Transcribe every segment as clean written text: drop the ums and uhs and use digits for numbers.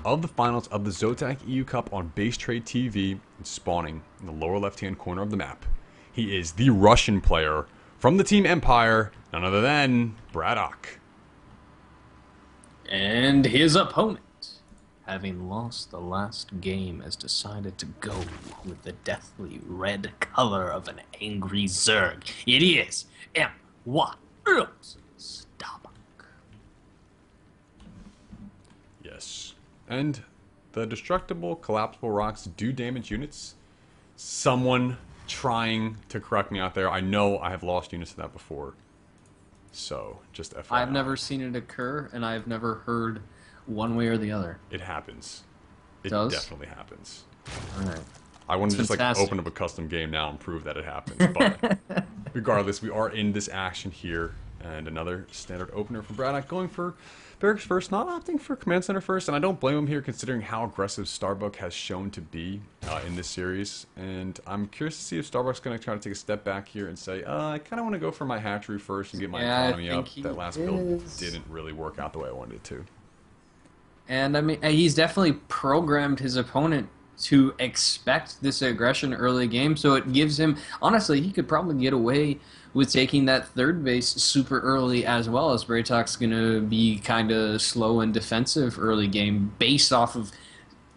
of the finals of the Zotac EU Cup on BaseTradeTV and spawning in the lower left-hand corner of the map. He is the Russian player from the Team Empire, none other than BratOK. And his opponent, having lost the last game, has decided to go with the deathly red color of an angry Zerg. It is M1 Starbuck. Yes. And the destructible, collapsible rocks do damage units. Someone trying to correct me out there. I know I have lost units to that before. So, just FYI. I've never seen it occur, and I've never heard one way or the other. It happens. It does? definitely happens. Alright. I want to just fantastic. like open up a custom game now and prove that it happens. But regardless, we are in this action here. And another standard opener for BratOK, going for Barracks first, not opting for Command Center first. And I don't blame him here, considering how aggressive Starbuck has shown to be in this series. And I'm curious to see if Starbuck's going to try to take a step back here and say, I kind of want to go for my hatchery first and get my economy up. That last build didn't really work out the way I wanted it to. And I mean, he's definitely programmed his opponent to expect this aggression early game, so it gives him, honestly, he could probably get away with taking that third base super early as well, as BratOK's going to be kind of slow and defensive early game based off of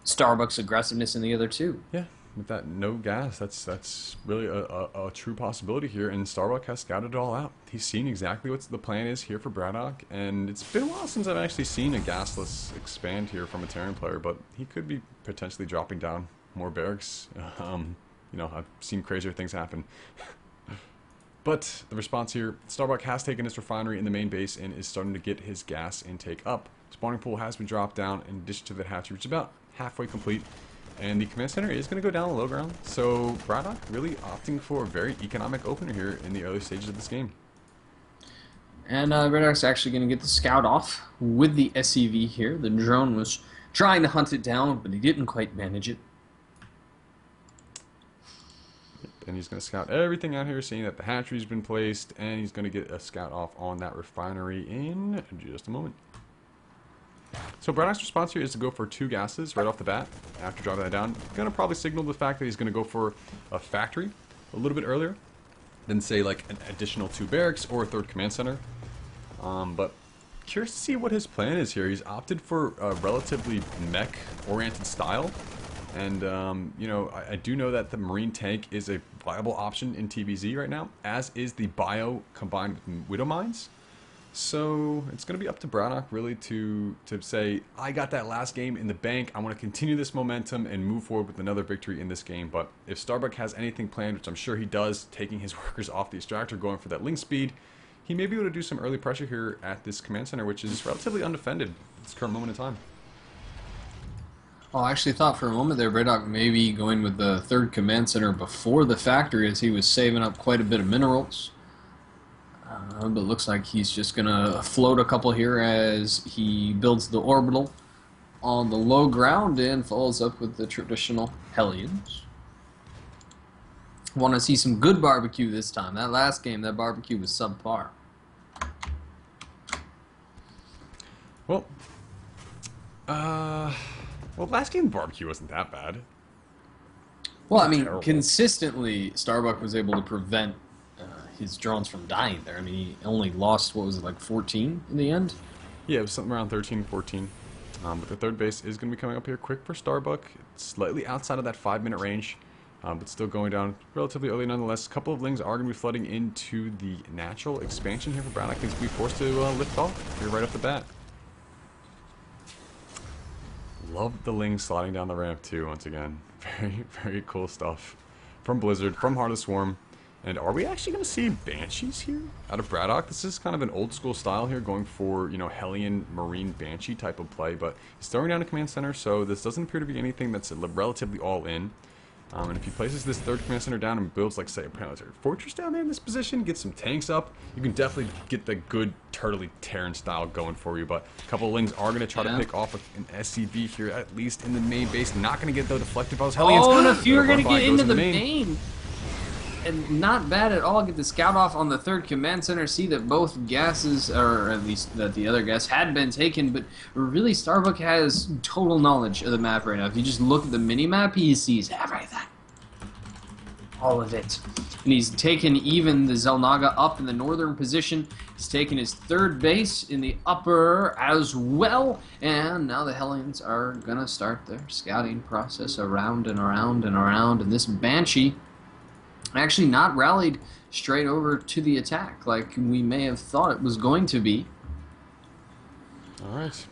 Starbuck's aggressiveness in the other two. Yeah, with that no gas, that's really a true possibility here, and Starbuck has scouted it all out. He's seen exactly what the plan is here for BratOK, and it's been a while since I've actually seen a gasless expand here from a Terran player, but he could be potentially dropping down more barracks. You know, I've seen crazier things happen. But the response here, Starbuck has taken his refinery in the main base and is starting to get his gas intake up. Spawning pool has been dropped down in addition to the hatchery, which is about halfway complete. And the command center is going to go down the low ground. So BratOK really opting for a very economic opener here in the early stages of this game. And BratOK's actually going to get the scout off with the SCV here. The drone was trying to hunt it down, but he didn't quite manage it. And he's going to scout everything out here, seeing that the hatchery's been placed, and he's going to get a scout off on that refinery in just a moment. So BratOK's response here is to go for 2 gases right off the bat after dropping that down. Going to probably signal the fact that he's going to go for a factory a little bit earlier than, say, like an additional 2 barracks or a 3rd command center. But curious to see what his plan is here. He's opted for a relatively mech-oriented style. And, you know, I do know that the Marine tank is a viable option in TvZ right now, as is the Bio combined with Widow Mines. So it's going to be up to BratOK really to say, I got that last game in the bank. I want to continue this momentum and move forward with another victory in this game. But if Starbuck has anything planned, which I'm sure he does, taking his workers off the extractor, going for that link speed, he may be able to do some early pressure here at this command center, which is relatively undefended at this current moment in time. Oh, I actually thought for a moment there BratOK may be going with the 3rd command center before the factory, as he was saving up quite a bit of minerals. But it looks like he's just going to float a couple here as he builds the orbital on the low ground and follows up with the traditional Hellions. Want to see some good barbecue this time. That last game, that barbecue was subpar. Well, last game barbecue wasn't that bad. Well, I mean, terrible. consistently, Starbuck was able to prevent his drones from dying there. I mean, he only lost, what was it, like 14 in the end? Yeah, it was something around 13, 14. But the 3rd base is going to be coming up here quick for Starbuck. It's slightly outside of that 5-minute range, but still going down relatively early nonetheless. A couple of Lings are going to be flooding into the natural expansion here for BratOK. He's going to be forced to lift off here right off the bat. Love the Lings sliding down the ramp too, once again. Very, very cool stuff. From Blizzard, from Heart of Swarm. And are we actually going to see Banshees here out of BratOK? This is kind of an old school style here, going for, you know, Hellion Marine Banshee type of play, but he's throwing down a command center, so this doesn't appear to be anything that's relatively all in. And if he places this 3rd command center down and builds, like, say, a planetary fortress down there in this position, get some tanks up, you can definitely get the good turtley Terran style going for you. But a couple of Lings are going to try to pick off an SCV here, at least in the main base. Not going to get, though, deflected by those Hellions. Oh, and a few are going to get into the main. and not bad at all. Get the scout off on the third command center. See that both gases, or at least that the other gas had been taken. But really, Starbuck has total knowledge of the map right now. If you just look at the mini map, he sees everything, all of it. And he's taken even the Xel'Naga up in the northern position. He's taken his third base in the upper as well. And now the Hellions are going to start their scouting process around and around and around. And this Banshee actually not rallied straight over to the attack like we may have thought it was going to be. All right.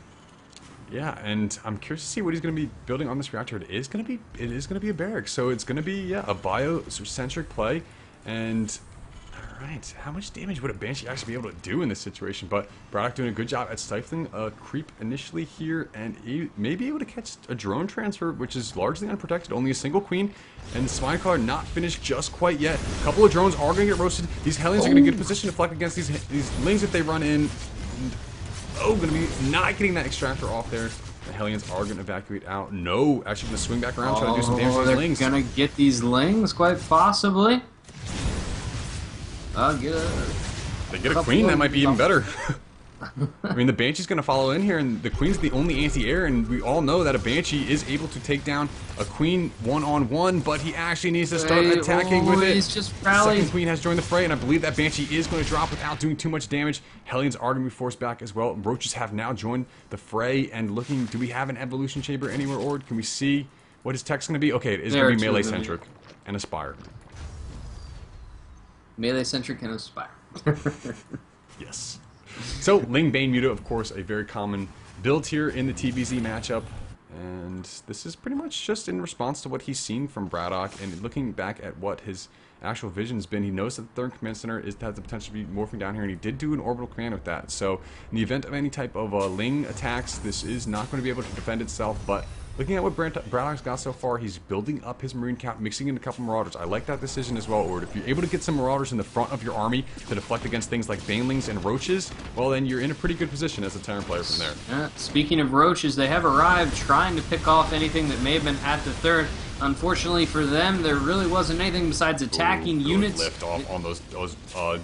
Yeah, and I'm curious to see what he's going to be building on this reactor. It is going to be a barrack, so it's going to be a bio-centric play. And all right, how much damage would a Banshee actually be able to do in this situation? But BratOK doing a good job at stifling a creep initially here, and he may be able to catch a drone transfer, which is largely unprotected, only a single queen, and the Spine Collar not finished just quite yet. A couple of drones are going to get roasted. These Hellions are going to get a position to flex against these Lings if they run in. And, going to be not getting that extractor off there. The Hellions are going to evacuate out. No, actually going to swing back around, try to do some damage to these Lings. They're going to get these Lings, quite possibly. They get a queen, that might be even better. I mean, the Banshee's going to follow in here, and the Queen's the only anti-air, and we all know that a Banshee is able to take down a Queen one-on-one, but he actually needs to start attacking with it. He's just rallied. Second Queen has joined the fray, and I believe that Banshee is going to drop without doing too much damage. Hellions are going to be forced back as well. Roaches have now joined the fray, and looking, do we have an evolution chamber anywhere, or can we see what his tech's going to be? Okay, it is going to be melee-centric and Aspire. Melee-centric and Aspire. Yes. So, Ling Bane Muta, of course, a very common build here in the TvZ matchup. And this is pretty much just in response to what he's seen from BratOK, and looking back at what his actual vision's been. He knows that the third command center has the potential to be morphing down here, and he did do an orbital command with that. So, in the event of any type of Ling attacks, this is not going to be able to defend itself, but looking at what BratOK's got so far, he's building up his Marine count, mixing in a couple Marauders. I like that decision as well, Ord. If you're able to get some Marauders in the front of your army to deflect against things like Banelings and Roaches, well then you're in a pretty good position as a Terran player from there. Speaking of Roaches, they have arrived trying to pick off anything that may have been at the third. Unfortunately for them, there really wasn't anything besides attacking units. Lift off on those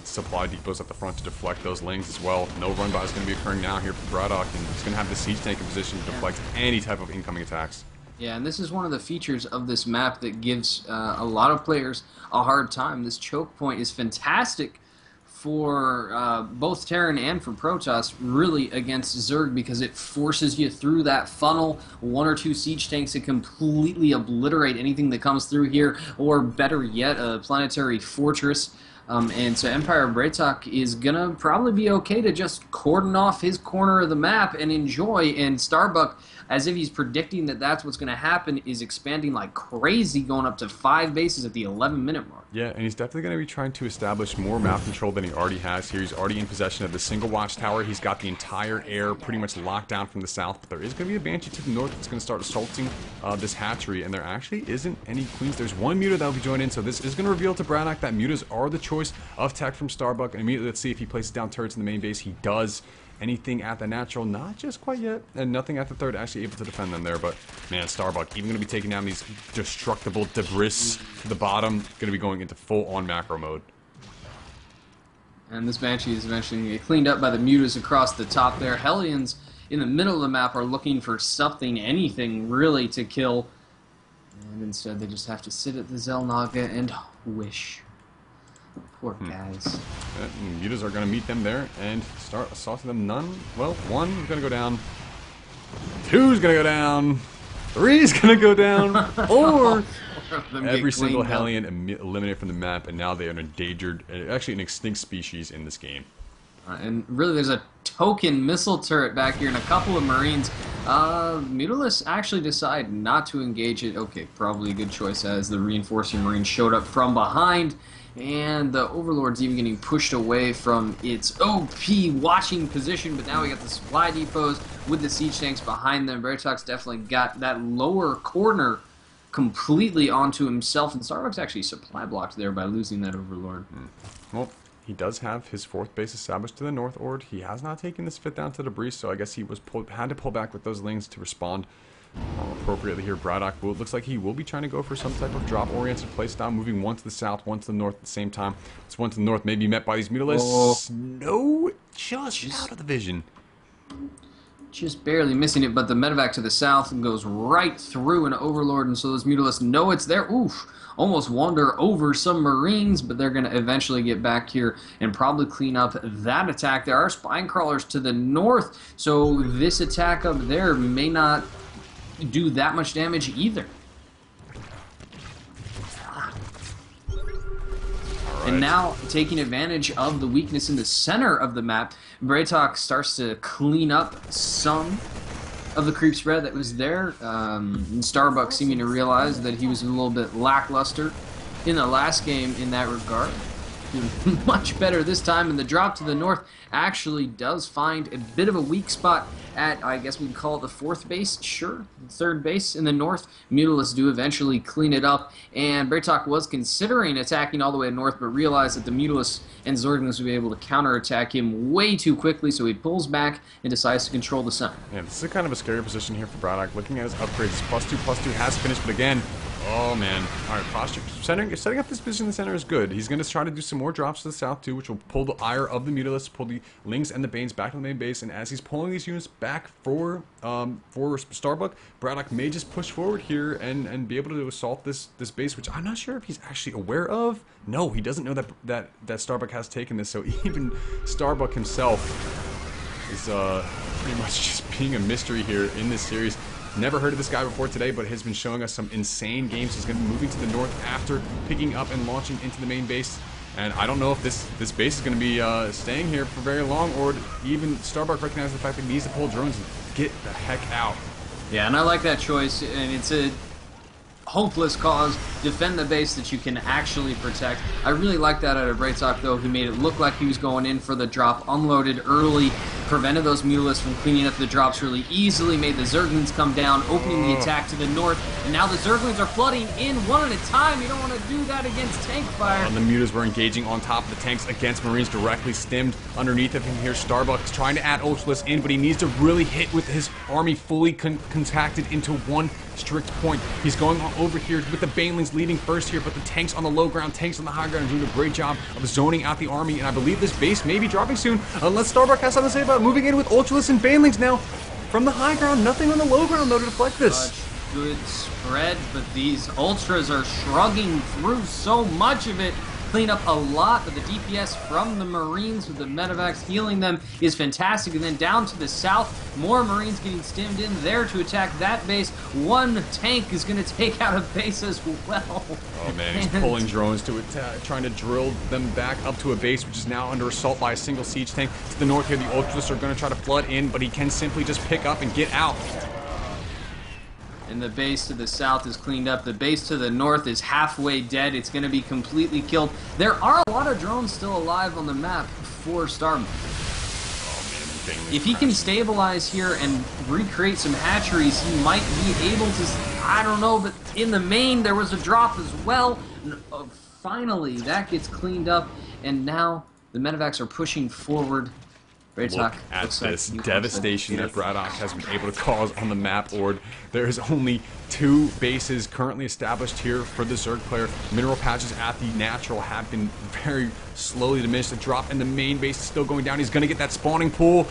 supply depots at the front to deflect those Lings as well. No run-by is going to be occurring now here for BratOK, and he's going to have the siege tank in position to deflect any type of incoming attacks. Yeah, and this is one of the features of this map that gives a lot of players a hard time. This choke point is fantastic for both Terran and for Protoss, really, against Zerg, because it forces you through that funnel. One or two siege tanks to completely obliterate anything that comes through here, or better yet, a planetary fortress. And so Empire BratOK is going to probably be okay to just cordon off his corner of the map and enjoy, and Starbuck, as if he's predicting that that's what's going to happen, is expanding like crazy, going up to 5 bases at the 11-minute mark. Yeah, and he's definitely going to be trying to establish more map control than he already has here. He's already in possession of the single watchtower. He's got the entire air pretty much locked down from the south, but there is going to be a Banshee to the north that's going to start assaulting this hatchery, and there actually isn't any queens. There's one Muta that will be joined in, so this is going to reveal to BratOK that Mutas are the choice of tech from Starbuck. And immediately, let's see if he places down turrets in the main base. He does. Anything at the natural, not just quite yet, and nothing at the third, actually able to defend them there. But man, Starbuck even going to be taking down these destructible debris to the bottom, going to be going into full-on macro mode. And this Banshee is eventually going to get cleaned up by the Mutas across the top there. Hellions in the middle of the map are looking for something, anything really, to kill, and instead they just have to sit at the Xel'Naga and wish. Poor guys. Mutas are going to meet them there and start assaulting them. None. Well, one is going to go down. Two's going to go down. Three's going to go down. Four. Every single Hellion eliminated from the map, and now they are an endangered, actually an extinct species in this game. And really, there's a token missile turret back here and a couple of Marines. Mutalists actually decide not to engage it. Okay, probably a good choice, as the reinforcing Marine showed up from behind. And the Overlord's even getting pushed away from its OP watching position, but now we got the supply depots with the siege tanks behind them. BratOK's definitely got that lower corner completely onto himself, and Starbuck's actually supply blocked there by losing that Overlord. Well, he does have his fourth base established to the north, Ord. He has not taken this fifth down to the breeze, so I guess he was had to pull back with those Lings to respond Appropriately here, BratOK looks like he will be trying to go for some type of drop-oriented playstyle, moving one to the south, one to the north at the same time. This one to the north may be met by these mutilas. No, just out of the vision. Just barely missing it, but the medevac to the south goes right through an overlord, and so those mutalisks know it's there. Oof. Almost wander over some Marines, but they're going to eventually get back here and probably clean up that attack. There are spine crawlers to the north, so this attack up there may not do that much damage either. And now, taking advantage of the weakness in the center of the map, BratOK starts to clean up some of the creep spread that was there. Starbuck seeming to realize that he was a little bit lackluster in the last game in that regard. Doing much better this time, and the drop to the north actually does find a bit of a weak spot at, I guess we'd call it the fourth base, sure, third base in the north. Mutalisks do eventually clean it up, and BratOK was considering attacking all the way north, but realized that the Mutalisks and Zerglings would be able to counterattack him way too quickly, so he pulls back and decides to control the center. Yeah, this is kind of a scary position here for BratOK. Looking at his upgrades, his +2/+2 has finished, but again, oh man. Alright, posture. Setting up this position in the center is good. He's going to try to do some more drops to the south too, which will pull the ire of the Mutalisks, pull the Lings and the Banes back to the main base, and as he's pulling these units back for Starbuck, BratOK may just push forward here and be able to assault this base, which I'm not sure if he's actually aware of. No, he doesn't know that Starbuck has taken this, so even Starbuck himself is pretty much just being a mystery here in this series. Never heard of this guy before today, but has been showing us some insane games. He's going to be moving to the north after picking up and launching into the main base. And I don't know if this base is going to be staying here for very long, or even Starbuck recognizes the fact that he needs to pull drones and get the heck out. Yeah, and I like that choice, and it's a hopeless cause. Defend the base that you can actually protect. I really like that out of BratOK, though. He made it look like he was going in for the drop, unloaded early, prevented those mutalisks from cleaning up the drops really easily, made the Zerglings come down, opening the attack to the north, and now the Zerglings are flooding in one at a time. You don't want to do that against tank fire. And the mutas were engaging on top of the tanks against Marines, directly stemmed underneath of him here. Starbuck's trying to add ultralists in, but he needs to really hit with his army fully contacted into one strict point. He's going on over here with the Banelings leading first here, but the tanks on the low ground, tanks on the high ground, doing a great job of zoning out the army, and I believe this base may be dropping soon, unless Starbuck has something to say about moving in with ultralists and Banelings now from the high ground. Nothing on the low ground though to deflect this. Such good spread, but these ultras are shrugging through so much of it. Clean up a lot, but the DPS from the Marines with the medevacs healing them is fantastic. And then down to the south, more Marines getting stemmed in there to attack that base. One tank is going to take out a base as well. Oh man, he's pulling drones to attack, trying to drill them back up to a base which is now under assault by a single siege tank. To the north here, the ultras are going to try to flood in, but he can simply just pick up and get out. And the base to the south is cleaned up. The base to the north is halfway dead. It's going to be completely killed. There are a lot of drones still alive on the map for Starbuck. If he can stabilize here and recreate some hatcheries, he might be able to, I don't know, but in the main there was a drop as well. Finally, that gets cleaned up, and now the medevacs are pushing forward. Look at this devastation that BratOK has been able to cause on the map board. There is only 2 bases currently established here for the Zerg player. Mineral patches at the natural have been very slowly diminished. The drop in the main base is still going down. He's going to get that spawning pool.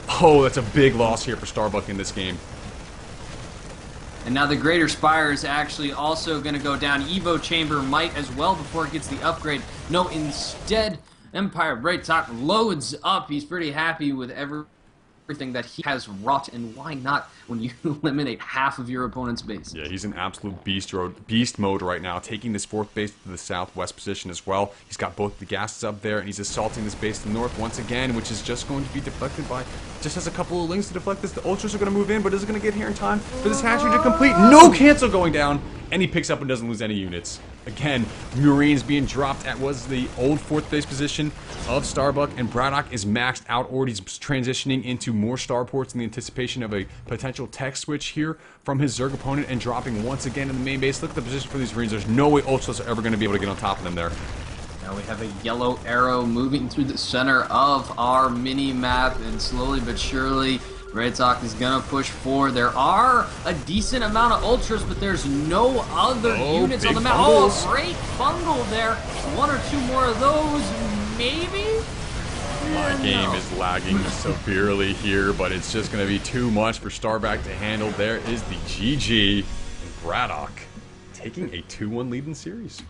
Oh, that's a big loss here for Starbuck in this game. And now the Greater Spire is actually also going to go down. Evo Chamber might as well before it gets the upgrade. No, instead, Empire BratOK loads up. He's pretty happy with everything that he has wrought, and why not when you eliminate half of your opponent's base? Yeah, he's in absolute beast mode right now, taking this 4th base to the southwest position as well. He's got both the gases up there, and he's assaulting this base to the north once again, which is just going to be deflected by, just has a couple of lings to deflect this. The ultras are going to move in, but is it going to get here in time for this hatchery to complete? No cancel going down, and he picks up and doesn't lose any units. Again, Marines being dropped at was the old 4th base position of Starbuck, and BratOK is maxed out, or he's transitioning into more starports in the anticipation of a potential tech switch here from his Zerg opponent, and dropping once again in the main base. Look at the position for these Marines. There's no way ultras are ever going to be able to get on top of them there. Now we have a yellow arrow moving through the center of our mini-map, and slowly but surely BratOK is gonna push 4. There are a decent amount of ultras, but there's no other units on the map. bundles. Oh, a great bundle there. 1 or 2 more of those, maybe? My game is lagging severely here, but it's just going to be too much for Starbuck to handle. There is the GG. And BratOK taking a 2-1 lead in series.